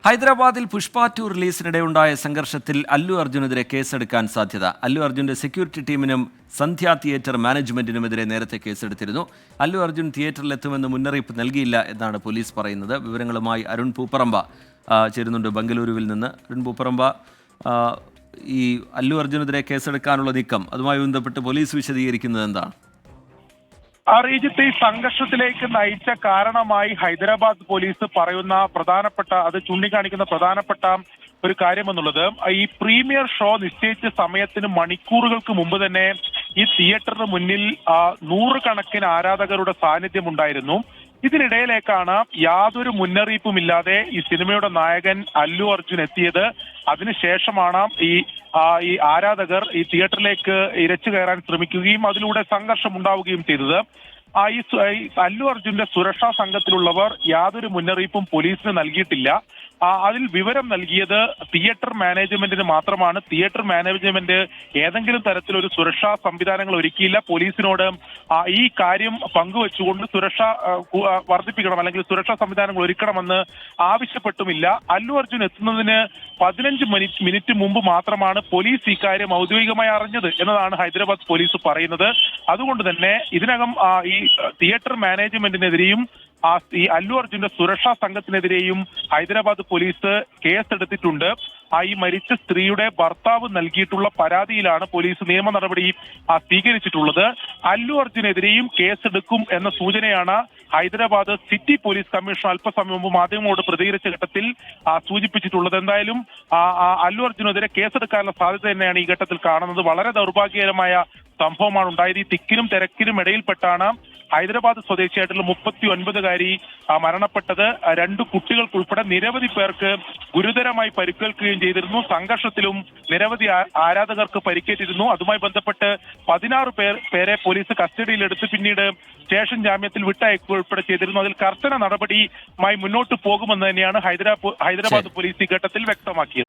ഹൈദരാബാദിൽ പുഷ്പ 2 റിലീസിനിടെ ഉണ്ടായ സംഘർഷത്തിൽ അല്ലു അർജുനെതിരെ കേസെടുക്കാൻ സാധ്യത. അല്ലു അർജുന്റെ സെക്യൂരിറ്റി ടീമിനും സന്ധ്യ തിയേറ്റർ മാനേജ്മെന്റിനുമെതിരെ നേരത്തെ കേസെടുത്തിരുന്നു. അല്ലു അർജുൻ തിയേറ്ററിലെത്തുമെന്ന് മുന്നറിയിപ്പ് നൽകിയില്ല എന്നാണ് പോലീസ് പറയുന്നത്. വിവരങ്ങളുമായി അരുൺ പൂപ്പറമ്പ ചേരുന്നുണ്ട് ബംഗളൂരുവിൽ നിന്ന്. അരുൺ പൂപ്പറമ്പ, ഈ അല്ലു അർജുനെതിരെ കേസെടുക്കാനുള്ള നീക്കം, അതുമായി ബന്ധപ്പെട്ട് പോലീസ് വിശദീകരിക്കുന്നത് എന്താണ്? ഈ സംഘർഷത്തിലേക്ക് നയിച്ച കാരണമായി ഹൈദരാബാദ് പോലീസ് പറയുന്ന അത് ചൂണ്ടിക്കാണിക്കുന്ന പ്രധാനപ്പെട്ട ഒരു കാര്യമെന്നുള്ളത്, ഈ പ്രീമിയർ ഷോ നിശ്ചയിച്ച സമയത്തിന് മണിക്കൂറുകൾക്ക് മുമ്പ് തന്നെ ഈ തിയേറ്ററിന് മുന്നിൽ നൂറുകണക്കിന് ആരാധകരുടെ സാന്നിധ്യം ഉണ്ടായിരുന്നു. ഇതിനിടയിലേക്കാണ് യാതൊരു മുന്നറിയിപ്പുമില്ലാതെ ഈ സിനിമയുടെ നായകൻ അല്ലു അർജുൻ എത്തിയത്. അതിനുശേഷമാണ് ഈ ആരാധകർ ഈ തിയേറ്ററിലേക്ക് ഇരച്ചു കയറാൻ ശ്രമിക്കുകയും അതിലൂടെ സംഘർഷം ഉണ്ടാവുകയും ചെയ്തത്. ഈ അല്ലു അർജുന്റെ സുരക്ഷാ സംഘത്തിലുള്ളവർ യാതൊരു മുന്നറിയിപ്പും പോലീസിന് നൽകിയിട്ടില്ല. അതിൽ വിവരം നൽകിയത് തിയേറ്റർ മാനേജ്മെന്റിന് മാത്രമാണ്. തിയേറ്റർ മാനേജ്മെന്റ് ഏതെങ്കിലും തരത്തിലൊരു സുരക്ഷാ സംവിധാനങ്ങൾ ഒരുക്കിയില്ല. പോലീസിനോട് ഈ കാര്യം പങ്കുവെച്ചുകൊണ്ട് സുരക്ഷ വർദ്ധിപ്പിക്കണം അല്ലെങ്കിൽ സുരക്ഷാ സംവിധാനങ്ങൾ ഒരുക്കണമെന്ന് ആവശ്യപ്പെട്ടുമില്ല. അല്ലു അർജുൻ എത്തുന്നതിന് 15 മിനിറ്റ് മുമ്പ് മാത്രമാണ് പോലീസ് ഇക്കാര്യം ഔദ്യോഗികമായി അറിഞ്ഞത് എന്നതാണ് ഹൈദരാബാദ് പോലീസ് പറയുന്നത്. അതുകൊണ്ട് തന്നെ ഇതിനകം ഈ തിയേറ്റർ മാനേജ്മെന്റിനെതിരെയും ഈ അല്ലു അർജുന്റെ സുരക്ഷാ സംഘത്തിനെതിരെയും ഹൈദരാബാദ് പോലീസ് കേസെടുത്തിട്ടുണ്ട്. ഈ മരിച്ച സ്ത്രീയുടെ ഭർത്താവ് നൽകിയിട്ടുള്ള പരാതിയിലാണ് പോലീസ് നിയമ നടപടി സ്വീകരിച്ചിട്ടുള്ളത്. അല്ലു അർജുനെതിരെയും കേസെടുക്കും എന്ന സൂചനയാണ് ഹൈദരാബാദ് സിറ്റി പോലീസ് കമ്മീഷണർ അല്പസമയം മുമ്പ് മാധ്യമങ്ങളോട് പ്രതികരിച്ച ഘട്ടത്തിൽ സൂചിപ്പിച്ചിട്ടുള്ളത്. എന്തായാലും അല്ലു അർജുനെതിരെ കേസെടുക്കാനുള്ള സാധ്യത തന്നെയാണ് ഈ ഘട്ടത്തിൽ കാണുന്നത്. വളരെ ദൗർഭാഗ്യകരമായ സംഭവമാണ് ഉണ്ടായത്. ഈ തിക്കിനും തിരക്കിനും ഇടയിൽപ്പെട്ടാണ് ഹൈദരാബാദ് സ്വദേശിയായിട്ടുള്ള 39-കാരി മരണപ്പെട്ടത്. 2 കുട്ടികൾക്കുൾപ്പെടെ നിരവധി പേർക്ക് ഗുരുതരമായി പരിക്കേൽക്കുകയും ചെയ്തിരുന്നു. സംഘർഷത്തിലും നിരവധി ആരാധകർക്ക് പരിക്കേറ്റിരുന്നു. അതുമായി ബന്ധപ്പെട്ട് 16 പേരെ പോലീസ് കസ്റ്റഡിയിലെടുത്ത് പിന്നീട് സ്റ്റേഷൻ ജാമ്യത്തിൽ വിട്ടയക്കുക ഉൾപ്പെടെ ചെയ്തിരുന്നു. അതിൽ കർശന നടപടിയുമായി മുന്നോട്ട് പോകുമെന്ന് തന്നെയാണ് ഹൈദരാബാദ് പോലീസ് ഈ ഘട്ടത്തിൽ വ്യക്തമാക്കിയത്.